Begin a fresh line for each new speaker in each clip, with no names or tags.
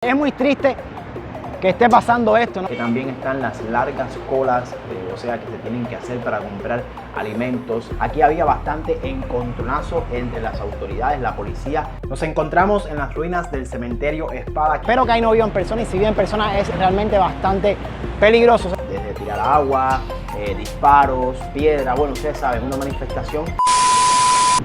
Es muy triste que esté pasando esto, ¿no?
Que también están las largas colas, o sea, que se tienen que hacer para comprar alimentos. Aquí había bastante encontronazo entre las autoridades, la policía. Nos encontramos en las ruinas del cementerio Espada.
Espero que ahí no viva en persona, y si vive en persona es realmente bastante peligroso.
Desde tirar agua, disparos, piedra, bueno, ustedes saben, una manifestación.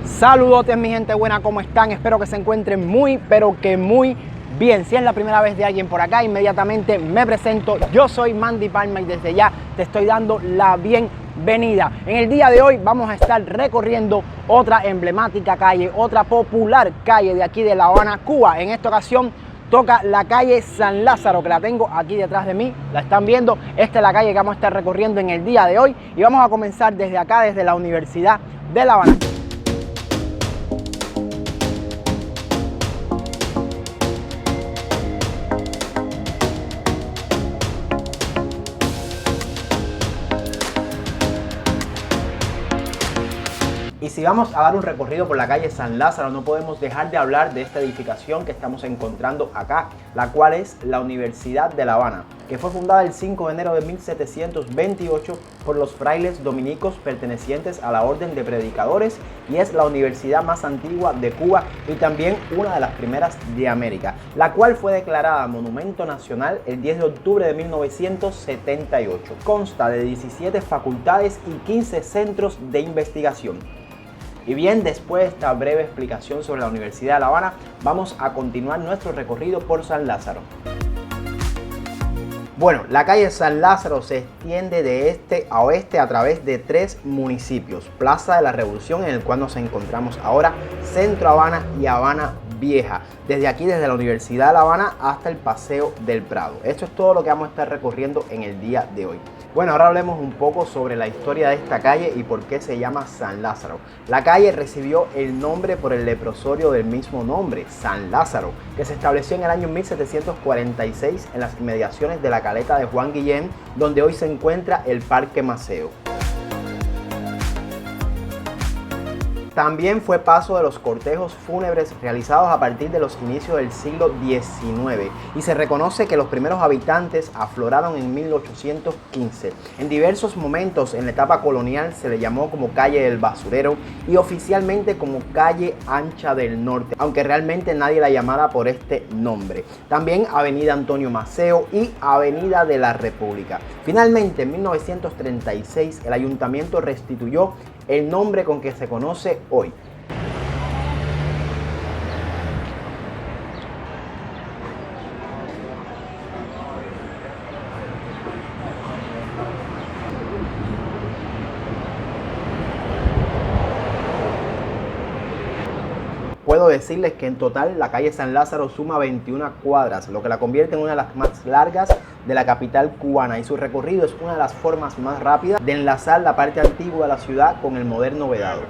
Saludotes mi gente buena, ¿cómo están? Espero que se encuentren muy, pero que muy bien. Si es la primera vez de alguien por acá, inmediatamente me presento. Yo soy Mandy Palma y desde ya te estoy dando la bienvenida. En el día de hoy vamos a estar recorriendo otra emblemática calle, otra popular calle de aquí de La Habana, Cuba. En esta ocasión toca la calle San Lázaro, que la tengo aquí detrás de mí, la están viendo. Esta es la calle que vamos a estar recorriendo en el día de hoy y vamos a comenzar desde acá, desde la Universidad de La Habana.
Y si vamos a dar un recorrido por la calle San Lázaro, no podemos dejar de hablar de esta edificación que estamos encontrando acá, la cual es la Universidad de La Habana, que fue fundada el 5 de enero de 1728 por los frailes dominicos pertenecientes a la Orden de Predicadores, y es la universidad más antigua de Cuba y también una de las primeras de América, la cual fue declarada Monumento Nacional el 10 de octubre de 1978. Consta de 17 facultades y 15 centros de investigación. Y bien, después de esta breve explicación sobre la Universidad de La Habana, vamos a continuar nuestro recorrido por San Lázaro. Bueno, la calle San Lázaro se extiende de este a oeste a través de 3 municipios: Plaza de la Revolución, en el cual nos encontramos ahora, Centro Habana y Habana Vieja. Desde aquí, desde la Universidad de La Habana hasta el Paseo del Prado. Esto es todo lo que vamos a estar recorriendo en el día de hoy. Bueno, ahora hablemos un poco sobre la historia de esta calle y por qué se llama San Lázaro. La calle recibió el nombre por el leprosorio del mismo nombre, San Lázaro, que se estableció en el año 1746 en las inmediaciones de la caleta de Juan Guillén, donde hoy se encuentra el Parque Maceo. También fue paso de los cortejos fúnebres realizados a partir de los inicios del siglo XIX, y se reconoce que los primeros habitantes afloraron en 1815. En diversos momentos en la etapa colonial se le llamó como calle del Basurero y oficialmente como calle Ancha del Norte, aunque realmente nadie la llamara por este nombre. También avenida Antonio Maceo y avenida de la República. Finalmente, en 1936 el ayuntamiento restituyó el nombre con que se conoce hoy. Puedo decirles que en total la calle San Lázaro suma 21 cuadras, lo que la convierte en una de las más largas de la capital cubana, y su recorrido es una de las formas más rápidas de enlazar la parte antigua de la ciudad con el moderno Vedado.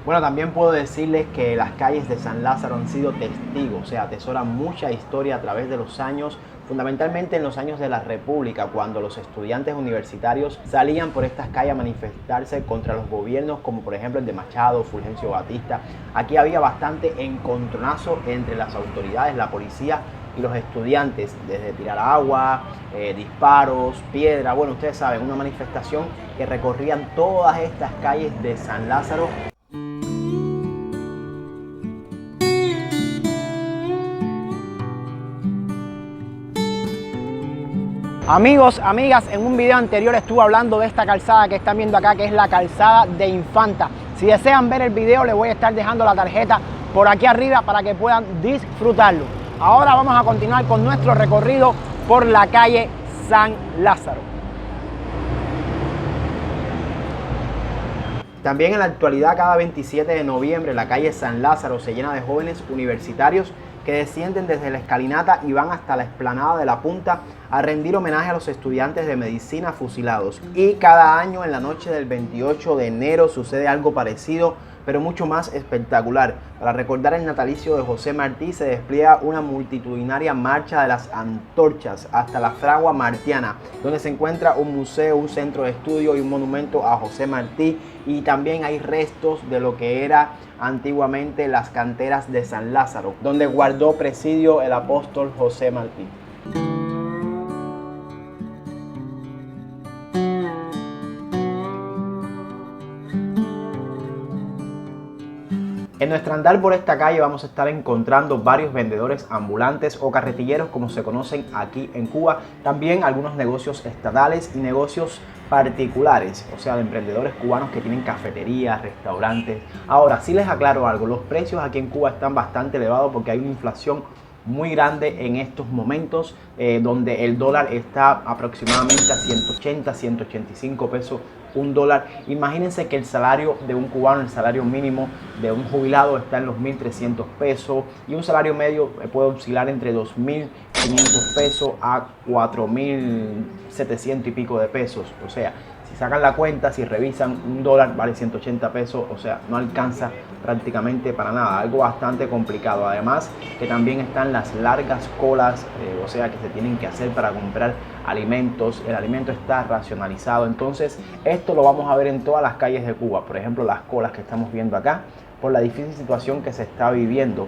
Bueno, también puedo decirles que las calles de San Lázaro han sido testigos, o sea, atesoran mucha historia a través de los años, fundamentalmente en los años de la República, cuando los estudiantes universitarios salían por estas calles a manifestarse contra los gobiernos, como por ejemplo el de Machado, Fulgencio Batista. Aquí había bastante encontronazo entre las autoridades, la policía y los estudiantes, desde tirar agua, disparos, piedra, bueno, ustedes saben, una manifestación que recorrían todas estas calles de San Lázaro.
Amigos, amigas, en un video anterior estuve hablando de esta calzada que están viendo acá, que es la calzada de Infanta. Si desean ver el video, les voy a estar dejando la tarjeta por aquí arriba para que puedan disfrutarlo. Ahora vamos a continuar con nuestro recorrido por la calle San Lázaro.
También en la actualidad, cada 27 de noviembre, la calle San Lázaro se llena de jóvenes universitarios que descienden desde la escalinata y van hasta la explanada de la Punta a rendir homenaje a los estudiantes de medicina fusilados. Y cada año en la noche del 28 de enero sucede algo parecido, pero mucho más espectacular. Para recordar el natalicio de José Martí se despliega una multitudinaria marcha de las antorchas hasta la fragua martiana, donde se encuentra un museo, un centro de estudio y un monumento a José Martí, y también hay restos de lo que era antiguamente las canteras de San Lázaro, donde guardó presidio el apóstol José Martí. En nuestro andar por esta calle vamos a estar encontrando varios vendedores ambulantes o carretilleros, como se conocen aquí en Cuba. También algunos negocios estatales y negocios particulares, o sea, de emprendedores cubanos que tienen cafeterías, restaurantes. Ahora, sí les aclaro algo, los precios aquí en Cuba están bastante elevados porque hay una inflación muy grande en estos momentos, donde el dólar está aproximadamente a 180, 185 pesos un dólar. Imagínense que el salario de un cubano, el salario mínimo de un jubilado está en los 1.300 pesos y un salario medio puede oscilar entre 2.500 pesos a 4.700 y pico de pesos. O sea, si sacan la cuenta, si revisan, un dólar vale 180 pesos, o sea, no alcanza prácticamente para nada, algo bastante complicado. Además que también están las largas colas, o sea, que se tienen que hacer para comprar alimentos. El alimento está racionalizado, entonces esto lo vamos a ver en todas las calles de Cuba. Por ejemplo, las colas que estamos viendo acá, por la difícil situación que se está viviendo.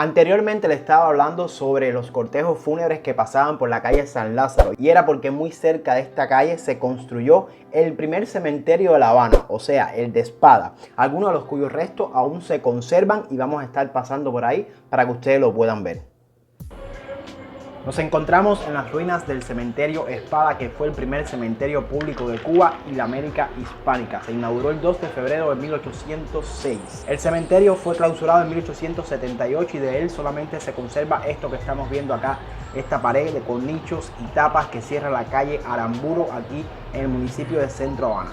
Anteriormente le estaba hablando sobre los cortejos fúnebres que pasaban por la calle San Lázaro, y era porque muy cerca de esta calle se construyó el primer cementerio de La Habana, o sea, el de Espada, algunos de los cuyos restos aún se conservan y vamos a estar pasando por ahí para que ustedes lo puedan ver. Nos encontramos en las ruinas del cementerio Espada, que fue el primer cementerio público de Cuba y la América hispánica. Se inauguró el 2 de febrero de 1806. El cementerio fue clausurado en 1878 y de él solamente se conserva esto que estamos viendo acá, esta pared con nichos y tapas que cierra la calle Aramburo, aquí en el municipio de Centro Habana.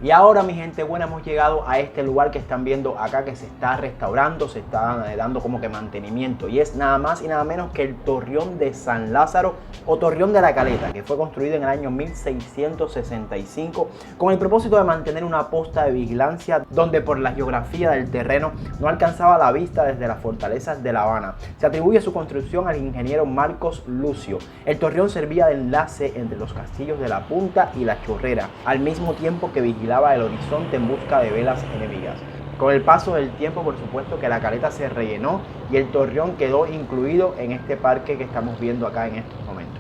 Y ahora, mi gente buena, hemos llegado a este lugar que están viendo acá, que se está restaurando, se está dando como que mantenimiento, y es nada más y nada menos que el Torreón de San Lázaro o Torreón de la Caleta, que fue construido en el año 1665 con el propósito de mantener una posta de vigilancia donde por la geografía del terreno no alcanzaba la vista desde las fortalezas de La Habana. Se atribuye su construcción al ingeniero Marcos Lucio. El torreón servía de enlace entre los castillos de La Punta y La Chorrera, al mismo tiempo que vigilaba el horizonte en busca de velas enemigas. Con el paso del tiempo, por supuesto que la caleta se rellenó y el torreón quedó incluido en este parque que estamos viendo acá en estos momentos.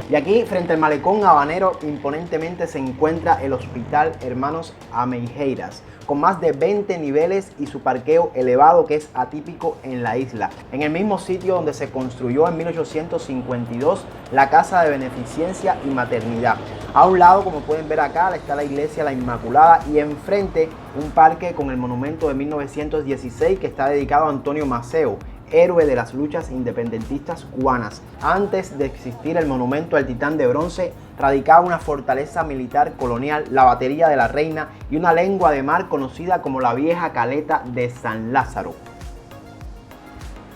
Y aquí, frente al malecón habanero, imponentemente se encuentra el Hospital Hermanos Ameireiras, con más de 20 niveles y su parqueo elevado, que es atípico en la isla. En el mismo sitio donde se construyó en 1852 la Casa de Beneficencia y Maternidad. A un lado, como pueden ver acá, está la iglesia La Inmaculada y enfrente un parque con el monumento de 1916 que está dedicado a Antonio Maceo, héroe de las luchas independentistas cubanas. Antes de existir el monumento al titán de bronce, radicaba una fortaleza militar colonial, la Batería de la Reina, y una lengua de mar conocida como la Vieja Caleta de San Lázaro.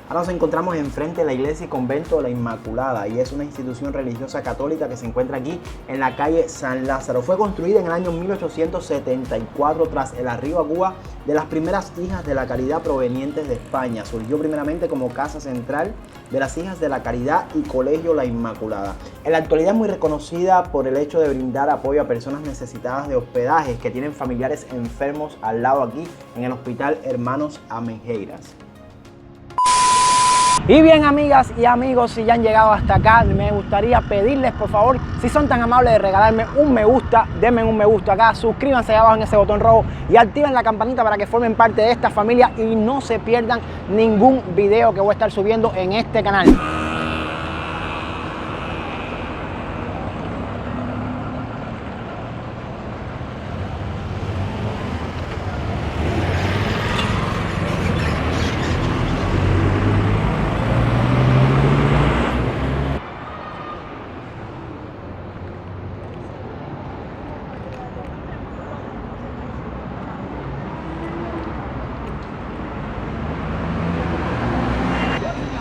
Ahora nos encontramos enfrente de la iglesia y convento de la Inmaculada, y es una institución religiosa católica que se encuentra aquí en la calle San Lázaro. Fue construida en el año 1874 tras el arribo a Cuba de las primeras Hijas de la Caridad provenientes de España. Surgió primeramente como casa central de las Hijas de la Caridad y Colegio La Inmaculada. En la actualidad es muy reconocida por el hecho de brindar apoyo a personas necesitadas de hospedaje que tienen familiares enfermos al lado aquí en el Hospital Hermanos Ameireiras.
Y bien, amigas y amigos, si ya han llegado hasta acá, me gustaría pedirles, por favor, si son tan amables de regalarme un me gusta, denme un me gusta acá, suscríbanse ahí abajo en ese botón rojo y activen la campanita para que formen parte de esta familia y no se pierdan ningún video que voy a estar subiendo en este canal.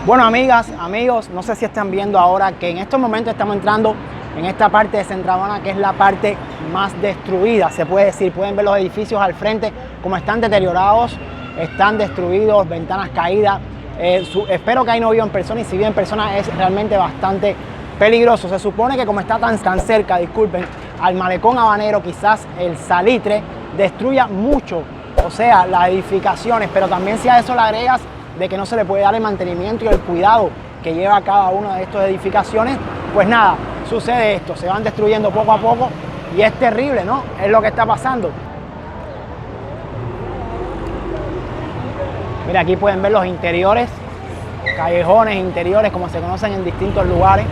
Bueno, amigas, amigos, no sé si están viendo ahora que en estos momentos estamos entrando en esta parte de Centro Habana, que es la parte más destruida, se puede decir. Pueden ver los edificios al frente como están deteriorados, están destruidos, ventanas caídas. Espero que ahí no vivan personas, y si viven personas es realmente bastante peligroso. Se supone que como está tan cerca, disculpen, al malecón habanero, quizás el salitre destruya mucho, o sea, las edificaciones, pero también si a eso le agregas de que no se le puede dar el mantenimiento y el cuidado que lleva cada una de estas edificaciones, pues nada, sucede esto, se van destruyendo poco a poco y es terrible, ¿no? Es lo que está pasando. Mira, aquí pueden ver los interiores, callejones interiores como se conocen en distintos lugares.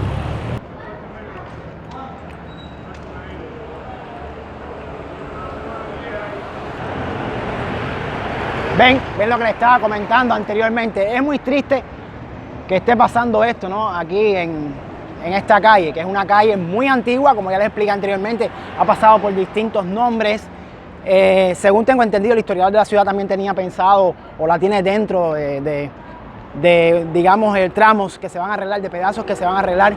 Ven lo que les estaba comentando anteriormente. Es muy triste que esté pasando esto, ¿no? Aquí en esta calle, que es una calle muy antigua, como ya les expliqué anteriormente, ha pasado por distintos nombres. Según tengo entendido, el historiador de la ciudad también tenía pensado, o la tiene dentro de digamos, tramos que se van a arreglar, de pedazos que se van a arreglar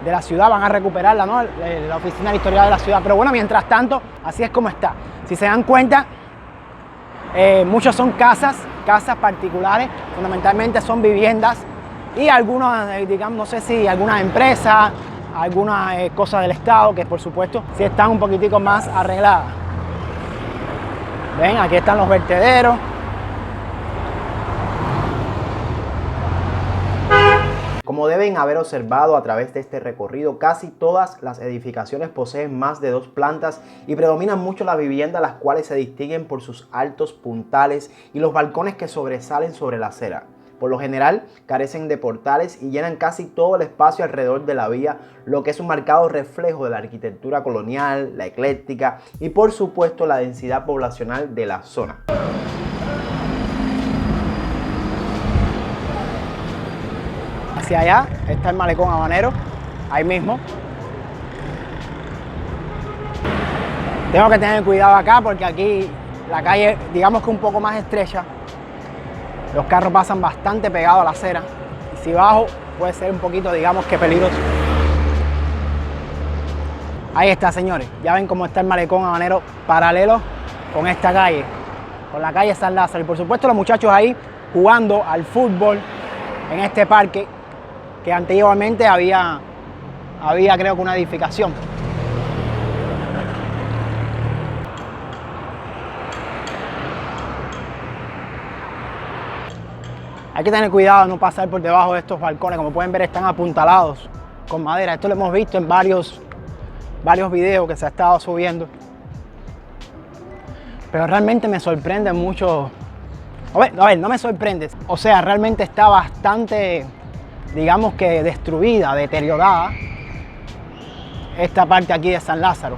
de la ciudad, van a recuperarla, ¿no? La oficina del historiador de la ciudad. Pero bueno, mientras tanto, así es como está. Si se dan cuenta, muchos son casas particulares, fundamentalmente son viviendas, y algunas, digamos, no sé si algunas empresas, algunas cosas del Estado que por supuesto sí están un poquitico más arregladas. Ven, aquí están los vertederos.
Como deben haber observado a través de este recorrido, casi todas las edificaciones poseen más de 2 plantas y predominan mucho las viviendas, las cuales se distinguen por sus altos puntales y los balcones que sobresalen sobre la acera. Por lo general carecen de portales y llenan casi todo el espacio alrededor de la vía, lo que es un marcado reflejo de la arquitectura colonial, la ecléctica y por supuesto la densidad poblacional de la zona.
Hacia allá está el malecón habanero, ahí mismo. Tengo que tener cuidado acá porque aquí la calle, digamos que un poco más estrecha. Los carros pasan bastante pegados a la acera y si bajo puede ser un poquito, digamos que peligroso. Ahí está, señores, ya ven cómo está el malecón habanero paralelo con esta calle, con la calle San Lázaro. Y por supuesto los muchachos ahí jugando al fútbol en este parque que antiguamente había creo que una edificación. Hay que tener cuidado de no pasar por debajo de estos balcones, como pueden ver están apuntalados con madera. Esto lo hemos visto en varios videos que se ha estado subiendo. Pero realmente me sorprende mucho. A ver, no me sorprende. O sea, realmente está bastante, digamos que destruida, deteriorada esta parte aquí de San Lázaro.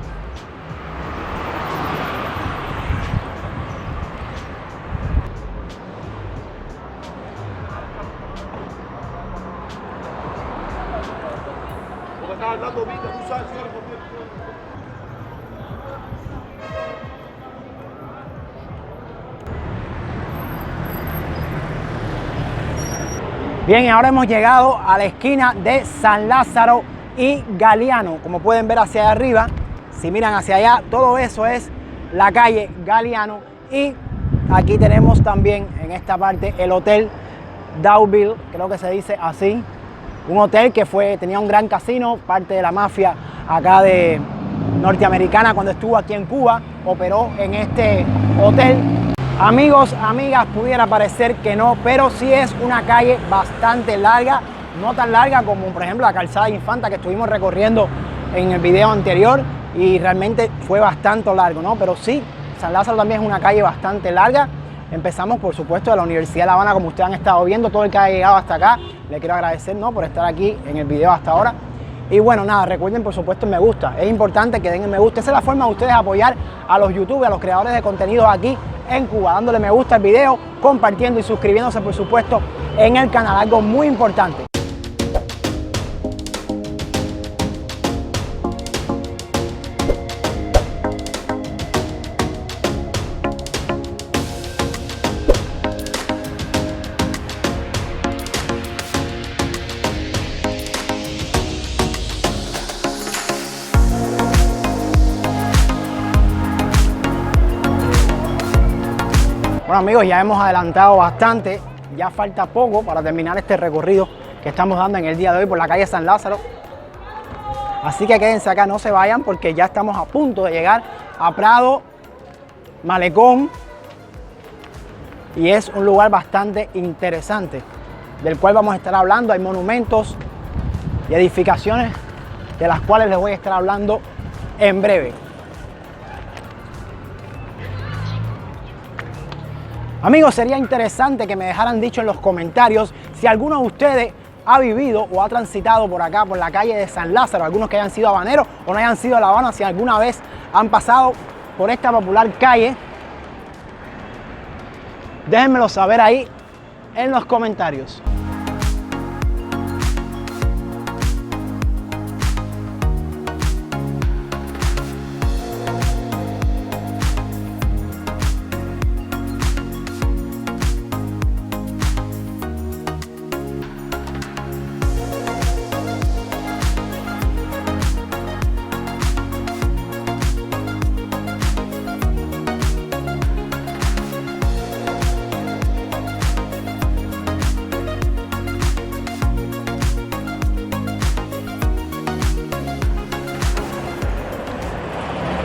Bien, y ahora hemos llegado a la esquina de San Lázaro y Galiano. Como pueden ver hacia allá arriba, si miran hacia allá, todo eso es la calle Galiano. Y aquí tenemos también en esta parte el Hotel Deauville, creo que se dice así. Un hotel que tenía un gran casino, parte de la mafia acá de norteamericana cuando estuvo aquí en Cuba, operó en este hotel. Amigos, amigas, pudiera parecer que no, pero sí es una calle bastante larga, no tan larga como por ejemplo la calzada Infanta que estuvimos recorriendo en el video anterior y realmente fue bastante largo, ¿no? Pero sí, San Lázaro también es una calle bastante larga. Empezamos por supuesto de la Universidad de La Habana, como ustedes han estado viendo, todo el que ha llegado hasta acá, le quiero agradecer, ¿no?, por estar aquí en el video hasta ahora. Y bueno, nada, recuerden por supuesto el me gusta, es importante que den el me gusta, esa es la forma de ustedes apoyar a los youtubers, a los creadores de contenido aquí en Cuba, dándole me gusta al video, compartiendo y suscribiéndose por supuesto en el canal, algo muy importante. Bueno amigos, ya hemos adelantado bastante, ya falta poco para terminar este recorrido que estamos dando en el día de hoy por la calle San Lázaro. Así que quédense acá, no se vayan porque ya estamos a punto de llegar a Prado, Malecón. Y es un lugar bastante interesante, del cual vamos a estar hablando. Hay monumentos y edificaciones de las cuales les voy a estar hablando en breve. Amigos, sería interesante que me dejaran dicho en los comentarios si alguno de ustedes ha vivido o ha transitado por acá, por la calle de San Lázaro, algunos que hayan sido habaneros o no hayan sido de La Habana, si alguna vez han pasado por esta popular calle. Déjenmelo saber ahí en los comentarios.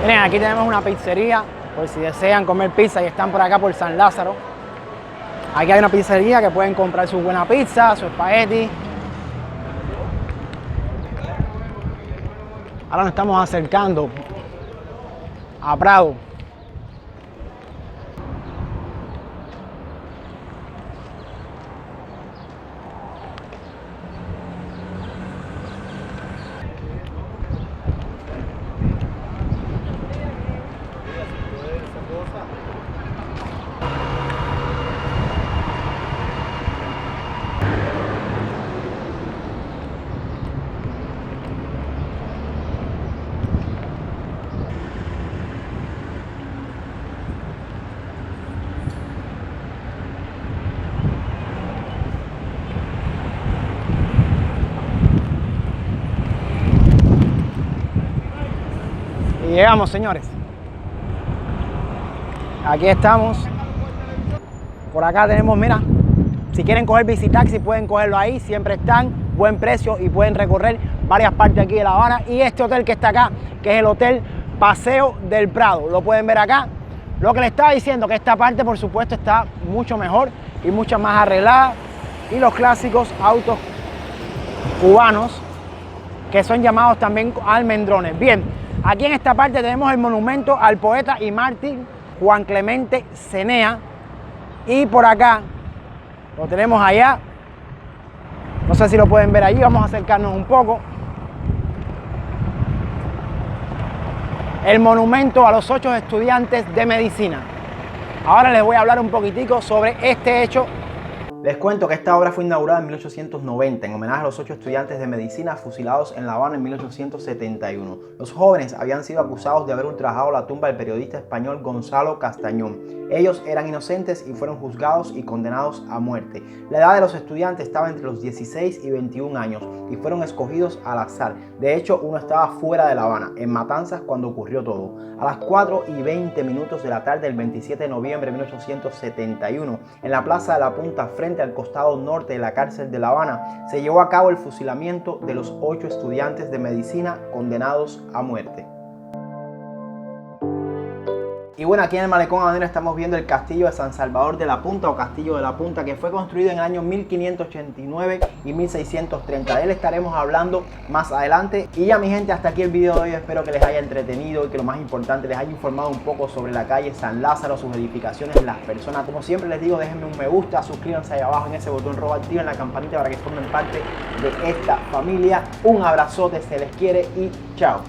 Miren, aquí tenemos una pizzería, por si desean comer pizza y están por acá por San Lázaro. Aquí hay una pizzería que pueden comprar su buena pizza, su espagueti. Ahora nos estamos acercando a Prado. Y llegamos, señores. Aquí estamos. Por acá tenemos, mira, si quieren coger Visitaxi pueden cogerlo ahí, siempre están, buen precio y pueden recorrer varias partes aquí de La Habana. Y este hotel que está acá, que es el Hotel Paseo del Prado, lo pueden ver acá. Lo que les estaba diciendo, que esta parte por supuesto está mucho mejor y mucho más arreglada. Y los clásicos autos cubanos que son llamados también almendrones. Bien, aquí en esta parte tenemos el monumento al poeta y mártir Juan Clemente Cenea, y por acá lo tenemos allá, no sé si lo pueden ver allí, vamos a acercarnos un poco. El monumento a los 8 estudiantes de medicina. Ahora les voy a hablar un poquitico sobre este hecho.
Les cuento que esta obra fue inaugurada en 1890 en homenaje a los 8 estudiantes de medicina fusilados en La Habana en 1871. Los jóvenes habían sido acusados de haber ultrajado la tumba del periodista español Gonzalo Castañón. Ellos eran inocentes y fueron juzgados y condenados a muerte. La edad de los estudiantes estaba entre los 16 y 21 años y fueron escogidos al azar. De hecho, uno estaba fuera de La Habana, en Matanzas, cuando ocurrió todo. A las 4:20 de la tarde del 27 de noviembre de 1871, en la Plaza de la Punta, frente al costado norte de la cárcel de La Habana, se llevó a cabo el fusilamiento de los 8 estudiantes de medicina condenados a muerte. Y bueno, aquí en el Malecón Habanero estamos viendo el castillo de San Salvador de la Punta, o Castillo de la Punta, que fue construido en el año 1589 y 1630. De él estaremos hablando más adelante. Y ya, mi gente, hasta aquí el video de hoy. Espero que les haya entretenido y que lo más importante, les haya informado un poco sobre la calle San Lázaro, sus edificaciones, las personas. Como siempre les digo, déjenme un me gusta, suscríbanse ahí abajo en ese botón rojo, activen la campanita para que formen parte de esta familia. Un abrazote, se les quiere y chao.